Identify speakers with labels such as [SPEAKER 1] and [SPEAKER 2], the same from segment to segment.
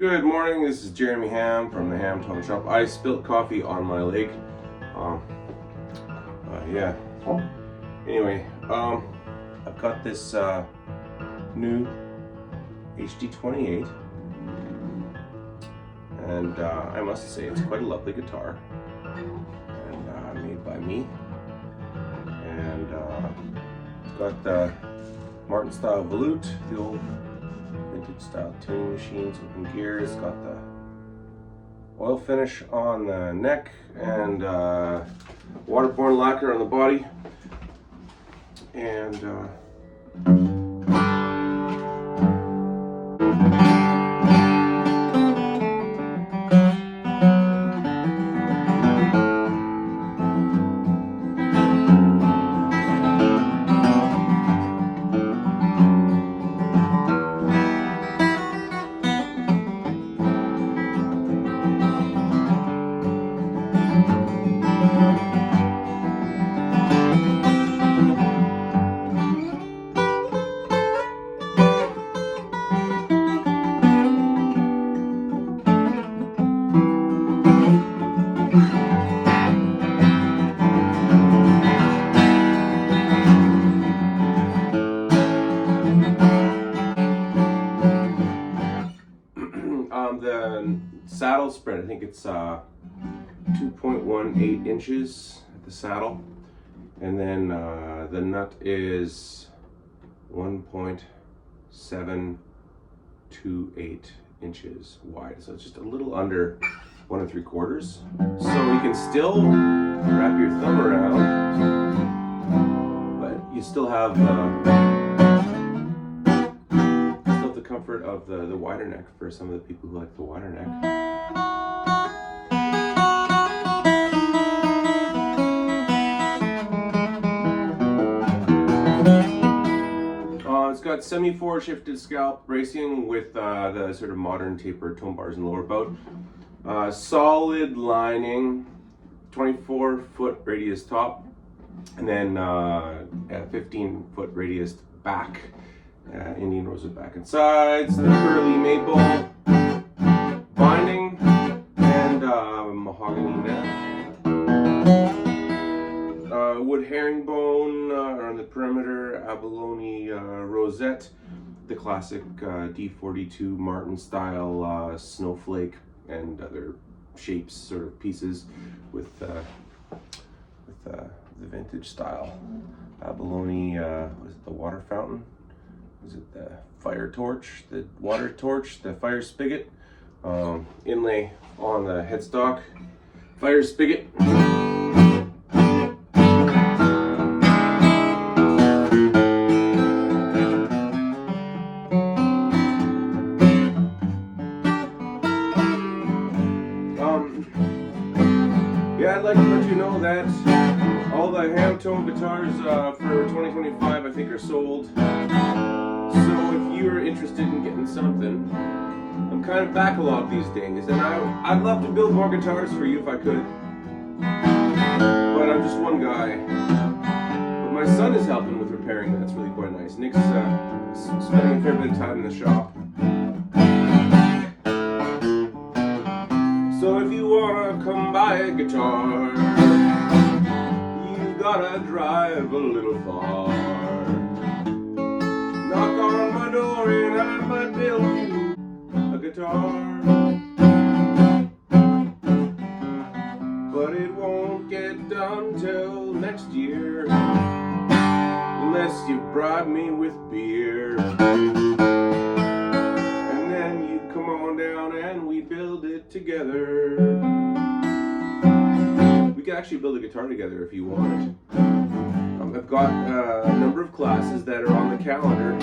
[SPEAKER 1] Good morning, this is Jeremy Hamm from the Hamm-tone shop. I spilled coffee on my leg. Yeah. Anyway, I've got this new HD-28, and I must say it's quite a lovely guitar, and made by me. And it's got the Martin style volute, the old vintage style tuning machines, open gears. Got the oil finish on the neck and waterborne lacquer on the body, and the saddle spread, I think it's 2.18 inches at the saddle, and then the nut is 1.728 inches wide, so it's just a little under 1 3/4. So you can still wrap your thumb around, but you still have the comfort of the wider neck for some of the people who like the wider neck. It's got semi-forward shifted scalp bracing with the sort of modern tapered tone bars in the lower bout. Solid lining, 24-foot radius top, and then 15-foot radius back. Indian rosewood back and sides, the curly maple binding, and mahogany neck. Wood herringbone on the perimeter, abalone rosette, the classic D42 Martin style snowflake and other shapes, sort of pieces with the vintage style. Abalone, was it the water fountain? Was it the fire torch, the water torch, the fire spigot? Inlay on the headstock, fire spigot. Yeah, I'd like to let you know that all the Hamm-tone guitars for 2025 I think are sold. So if you're interested in getting something, I'm kind of backlog these days, and I'd love to build more guitars for you if I could. But I'm just one guy. But my son is helping with repairing. That's really quite nice. Nick's spending a fair bit of time in the shop. So if you wanna come buy a guitar, you gotta drive a little far. Knock on my door and I might build you a guitar. But it won't get done till next year, unless you bribe me with beer. And then you come on down and we build it together. We could actually build a guitar together if you want. I've got a number of classes that are on the calendar,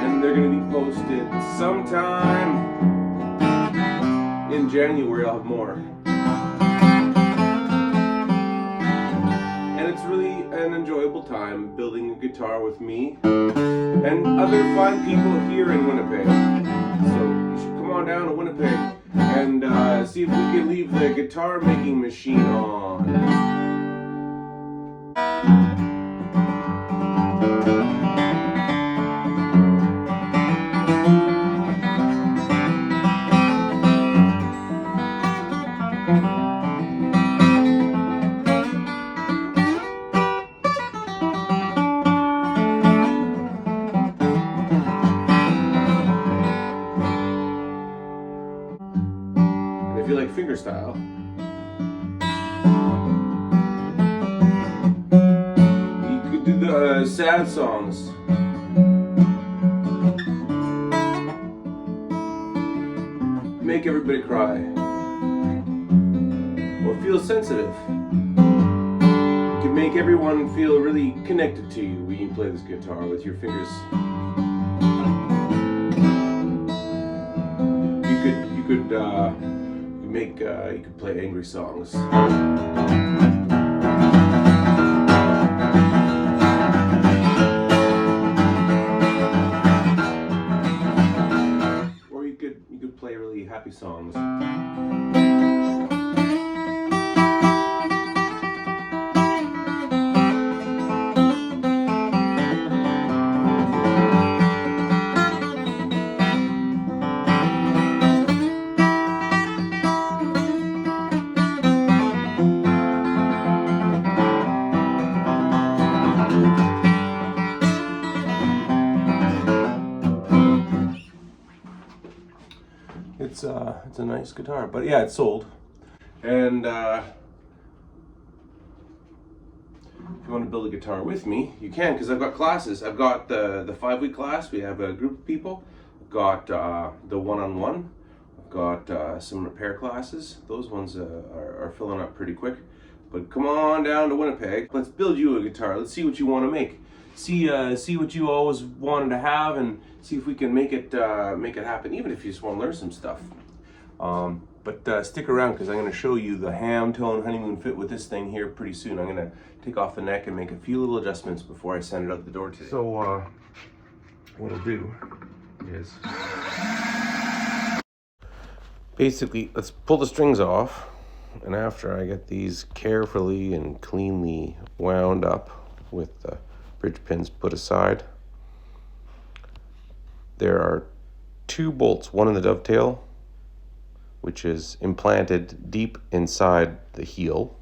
[SPEAKER 1] and they're going to be posted sometime in January. I'll have more. And it's really an enjoyable time building a guitar with me and other fine people here in Winnipeg. So you should come on down to Winnipeg and see if we can leave the guitar making machine on. fingerstyle. You could do the sad songs. Make everybody cry. Or feel sensitive. You can make everyone feel really connected to you when you play this guitar with your fingers. You could play angry songs. Or you could play really happy songs. It's a nice guitar, but yeah, it's sold. And if you want to build a guitar with me, you can, because I've got classes. I've got the 5-week class. We have a group of people. I've got the one-on-one. I've got some repair classes. Those ones are filling up pretty quick. But come on down to Winnipeg. Let's build you a guitar. Let's see what you want to make. See what you always wanted to have, and see if we can make it happen. Even if you just want to learn some stuff. But stick around, because I'm going to show you the Hamm-tone honeymoon fit with this thing here pretty soon. I'm going to take off the neck and make a few little adjustments before I send it out the door today. So what I'll do is basically, let's pull the strings off, and after I get these carefully and cleanly wound up with the bridge pins put aside, there are 2 bolts, one in the dovetail, which is implanted deep inside the heel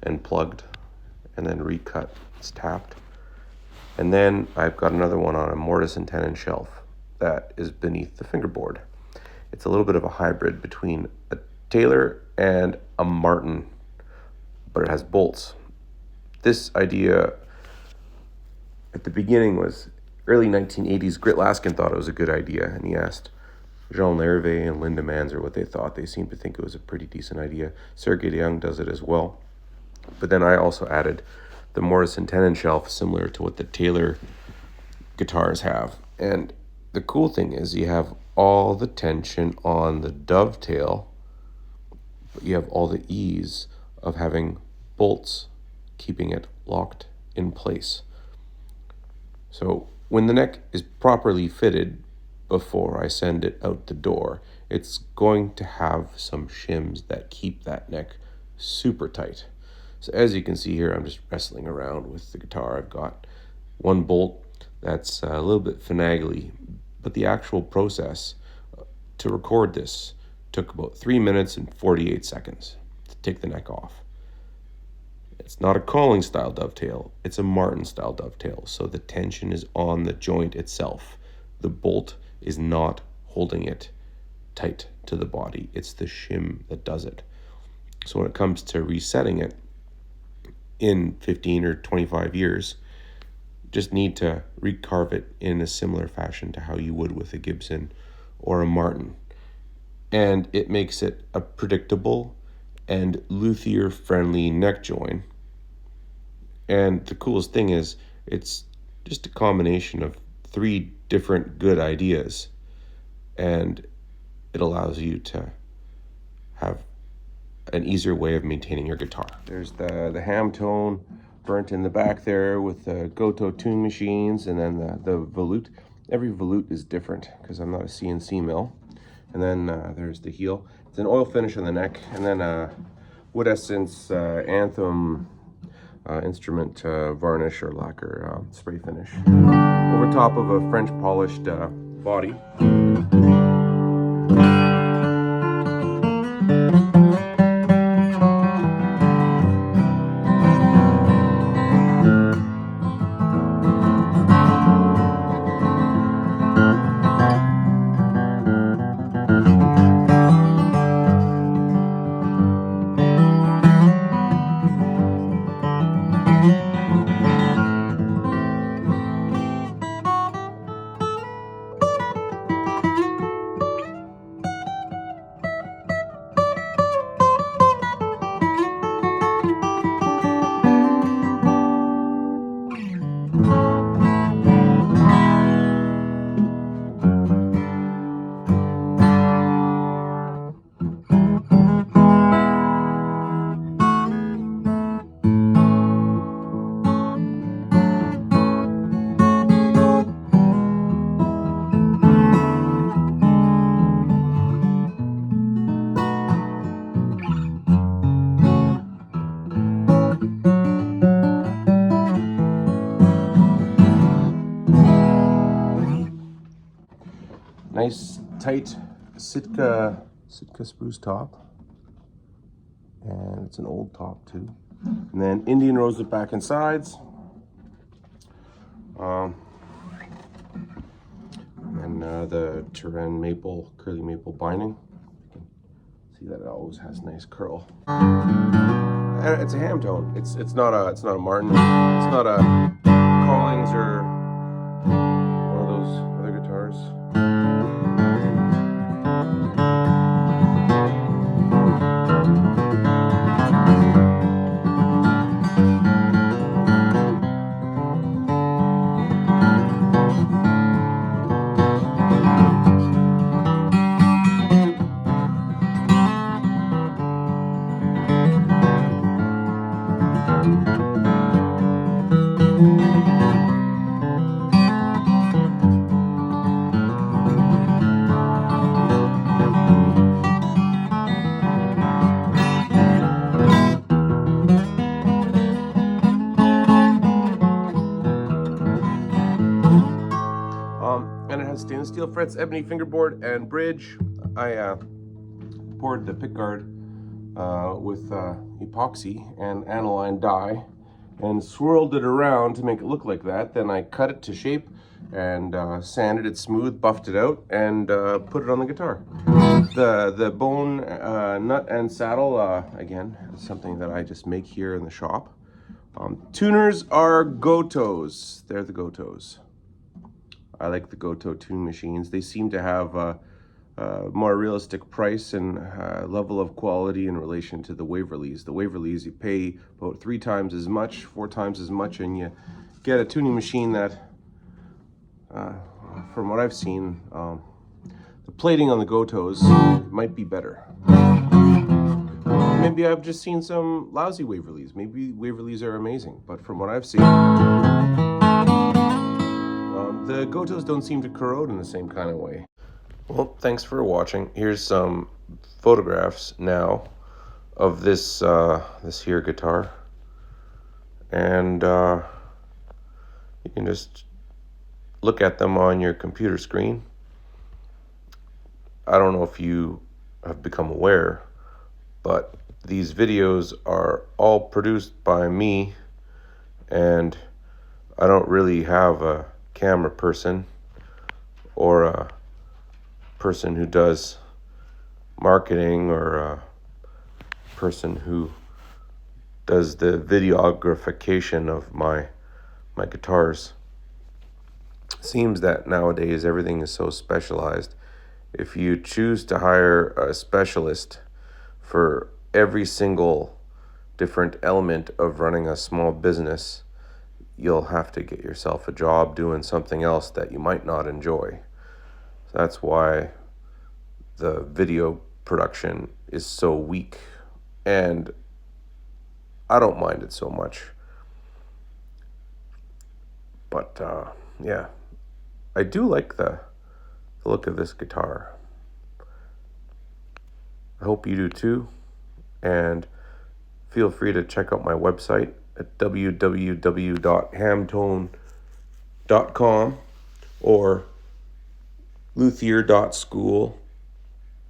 [SPEAKER 1] and plugged and then recut. It's tapped. And then I've got another one on a mortise and tenon shelf that is beneath the fingerboard. It's a little bit of a hybrid between a Taylor and a Martin, but it has bolts. This idea at the beginning was early 1980s. Grit Laskin thought it was a good idea, and he asked Jean Lervet and Linda Manzer what they thought. They seemed to think it was a pretty decent idea. Sergey DeYoung does it as well. But then I also added the mortise and tenon shelf, similar to what the Taylor guitars have. And the cool thing is you have all the tension on the dovetail, but you have all the ease of having bolts keeping it locked in place. So when the neck is properly fitted before I send it out the door, it's going to have some shims that keep that neck super tight. So as you can see here, I'm just wrestling around with the guitar. I've got one bolt that's a little bit finagly, but the actual process to record this took about 3 minutes and 48 seconds to take the neck off. It's not a calling style dovetail, it's a Martin style dovetail, so the tension is on the joint itself. The bolt is not holding it tight to the body, it's the shim that does it. So when it comes to resetting it in 15 or 25 years, just need to recarve it in a similar fashion to how you would with a Gibson or a Martin. And it makes it a predictable and luthier friendly neck join. And the coolest thing is it's just a combination of 3 different good ideas, and it allows you to have an easier way of maintaining your guitar. There's the Hamm-tone burnt in the back there with the Goto tune machines, and then the volute. Every volute is different because I'm not a CNC mill. And then there's the heel. It's an oil finish on the neck, and then Wood Essence Anthem instrument varnish or lacquer spray finish over top of a French polished body. Nice tight Sitka spruce top, and it's an old top too. And then Indian rose at back and sides. And the Turin maple, curly maple binding. See that it always has nice curl. And it's a Hamm-tone. It's not a Martin. It's not a Collings or one of those other guitars. And it has stainless steel frets, ebony fingerboard, and bridge. I poured the pickguard with epoxy and aniline dye and swirled it around to make it look like that. Then I cut it to shape and sanded it smooth, buffed it out, and put it on the guitar. The bone nut and saddle, again, is something that I just make here in the shop. Tuners are Gotos. They're the Gotos. I like the Goto tuning machines. They seem to have a more realistic price and level of quality in relation to the Waverleys. The Waverleys, you pay about 3 times as much, 4 times as much, and you get a tuning machine that, from what I've seen, the plating on the Gotos might be better. Maybe I've just seen some lousy Waverleys. Maybe Waverleys are amazing, but from what I've seen, the Gotos don't seem to corrode in the same kind of way. Well, thanks for watching. Here's some photographs now of this this here guitar, and you can just look at them on your computer screen. I don't know if you have become aware, but these videos are all produced by me, and I don't really have a camera person or a person who does marketing or a person who does the videographication of my guitars. It seems that nowadays everything is so specialized. If you choose to hire a specialist for every single different element of running a small business, you'll have to get yourself a job doing something else that you might not enjoy. So that's why the video production is so weak, and I don't mind it so much. But yeah, I do like the look of this guitar. I hope you do too, and feel free to check out my website at www.hamm-tone.com or luthier.school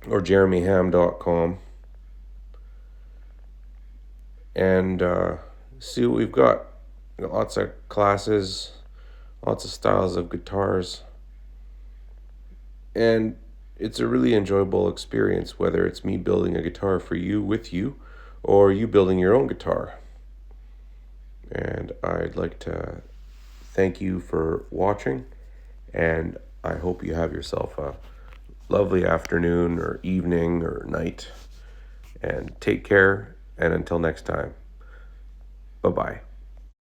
[SPEAKER 1] or jeremyhamm.com, and see what we've got. We've got lots of classes, lots of styles of guitars, and it's a really enjoyable experience, whether it's me building a guitar for you, with you, or you building your own guitar. And I'd like to thank you for watching, and I hope you have yourself a lovely afternoon or evening or night, and take care, and until next time, bye-bye.